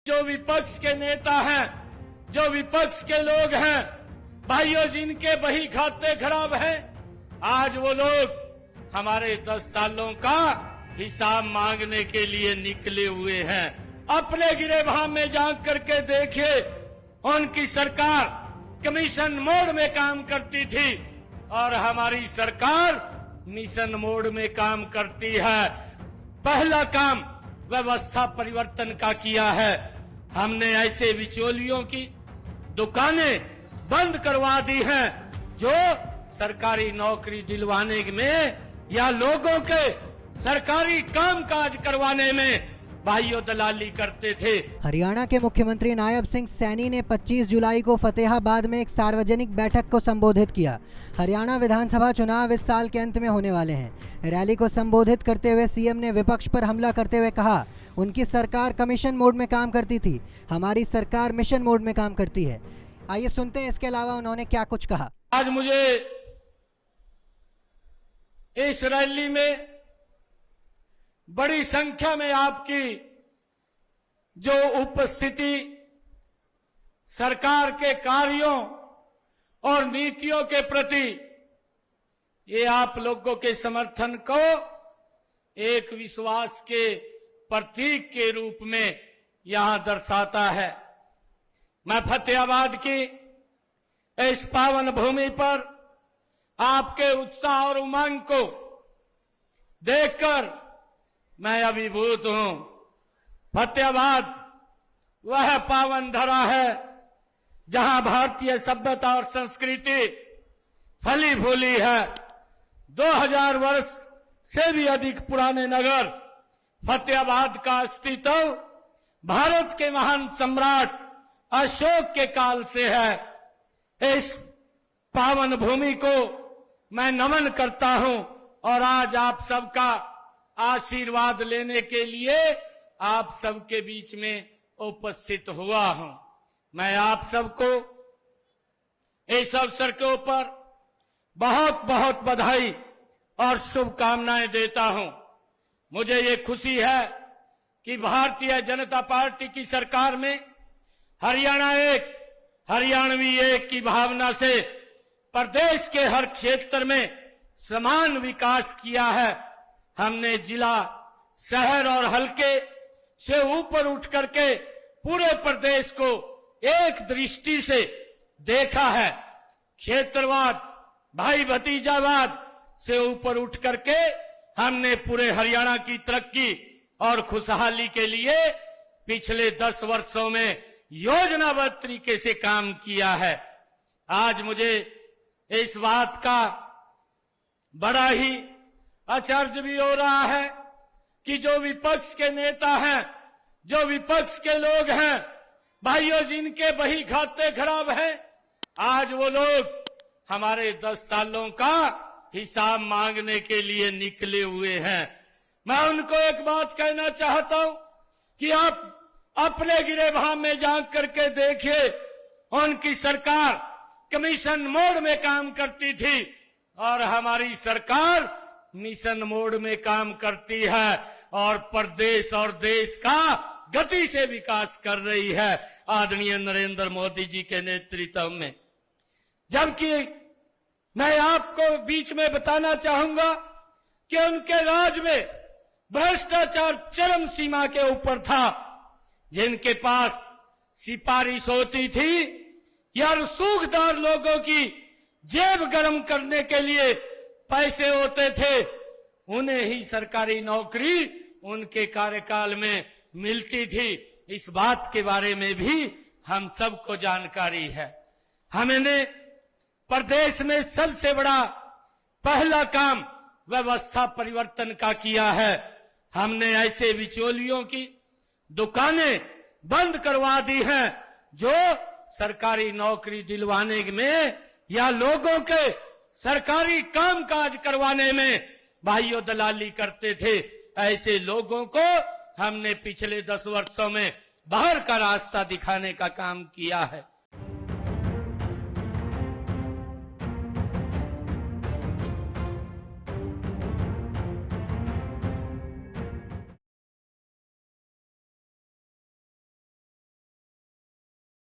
जो विपक्ष के नेता हैं, जो विपक्ष के लोग हैं, भाइयों जिनके बही खाते खराब हैं, आज वो लोग हमारे 10 सालों का हिसाब मांगने के लिए निकले हुए हैं। अपने गिरेबान में झांक करके देखिए, उनकी सरकार कमीशन मोड में काम करती थी और हमारी सरकार मिशन मोड में काम करती है। पहला काम व्यवस्था परिवर्तन का किया है। हमने ऐसे बिचौलियों की दुकानें बंद करवा दी हैं जो सरकारी नौकरी दिलवाने में या लोगों के सरकारी कामकाज करवाने में भाइयों दलाली करते थे। हरियाणा के मुख्यमंत्री नायब सिंह सैनी ने 25 जुलाई को फतेहाबाद में एक सार्वजनिक बैठक को संबोधित किया। हरियाणा विधानसभा चुनाव इस साल के अंत में होने वाले हैं। रैली को संबोधित करते हुए सीएम ने विपक्ष पर हमला करते हुए कहा, उनकी सरकार कमीशन मोड में काम करती थी, हमारी सरकार मिशन मोड में काम करती है। आइए सुनते हैं इसके अलावा उन्होंने क्या कुछ कहा। आज मुझे इस रैली में बड़ी संख्या में आपकी जो उपस्थिति सरकार के कार्यों और नीतियों के प्रति ये आप लोगों के समर्थन को एक विश्वास के प्रतीक के रूप में यहां दर्शाता है। मैं फतेहाबाद की इस पावन भूमि पर आपके उत्साह और उमंग को देखकर मैं अभिभूत हूं। फतेहाबाद वह पावन धरा है जहां भारतीय सभ्यता और संस्कृति फली फूली है। 2000 वर्ष से भी अधिक पुराने नगर फतेहाबाद का अस्तित्व भारत के महान सम्राट अशोक के काल से है। इस पावन भूमि को मैं नमन करता हूं और आज आप सबका आशीर्वाद लेने के लिए आप सबके बीच में उपस्थित हुआ हूं। मैं आप सबको इस अवसर के ऊपर बहुत बहुत बधाई और शुभकामनाएं देता हूं। मुझे ये खुशी है कि भारतीय जनता पार्टी की सरकार में हरियाणा एक, हरियाणवी एक की भावना से प्रदेश के हर क्षेत्र में समान विकास किया है। हमने जिला, शहर और हल्के से ऊपर उठ करके पूरे प्रदेश को एक दृष्टि से देखा है। क्षेत्रवाद, भाई भतीजावाद से ऊपर उठ करके हमने पूरे हरियाणा की तरक्की और खुशहाली के लिए पिछले 10 वर्षों में योजनाबद्ध तरीके से काम किया है। आज मुझे इस बात का बड़ा ही आश्चर्य भी हो रहा है कि जो विपक्ष के नेता हैं, जो विपक्ष के लोग हैं, भाइयों जिनके बही खाते खराब हैं, आज वो लोग हमारे 10 सालों का हिसाब मांगने के लिए निकले हुए हैं। मैं उनको एक बात कहना चाहता हूं कि आप अपने गिरेबान में झांक करके देखिए, उनकी सरकार कमीशन मोड में काम करती थी और हमारी सरकार मिशन मोड में काम करती है और प्रदेश और देश का गति से विकास कर रही है आदरणीय नरेंद्र मोदी जी के नेतृत्व में। जबकि मैं आपको बीच में बताना चाहूंगा कि उनके राज में भ्रष्टाचार चरम सीमा के ऊपर था। जिनके पास सिफारिश होती थी या रसूखदार लोगों की जेब गर्म करने के लिए पैसे होते थे, उन्हें ही सरकारी नौकरी उनके कार्यकाल में मिलती थी। इस बात के बारे में भी हम सबको जानकारी है। हमने प्रदेश में सबसे बड़ा पहला काम व्यवस्था परिवर्तन का किया है। हमने ऐसे बिचौलियों की दुकानें बंद करवा दी हैं जो सरकारी नौकरी दिलवाने में या लोगों के सरकारी कामकाज करवाने में भाइयों दलाली करते थे। ऐसे लोगों को हमने पिछले 10 वर्षों में बाहर का रास्ता दिखाने का काम किया है।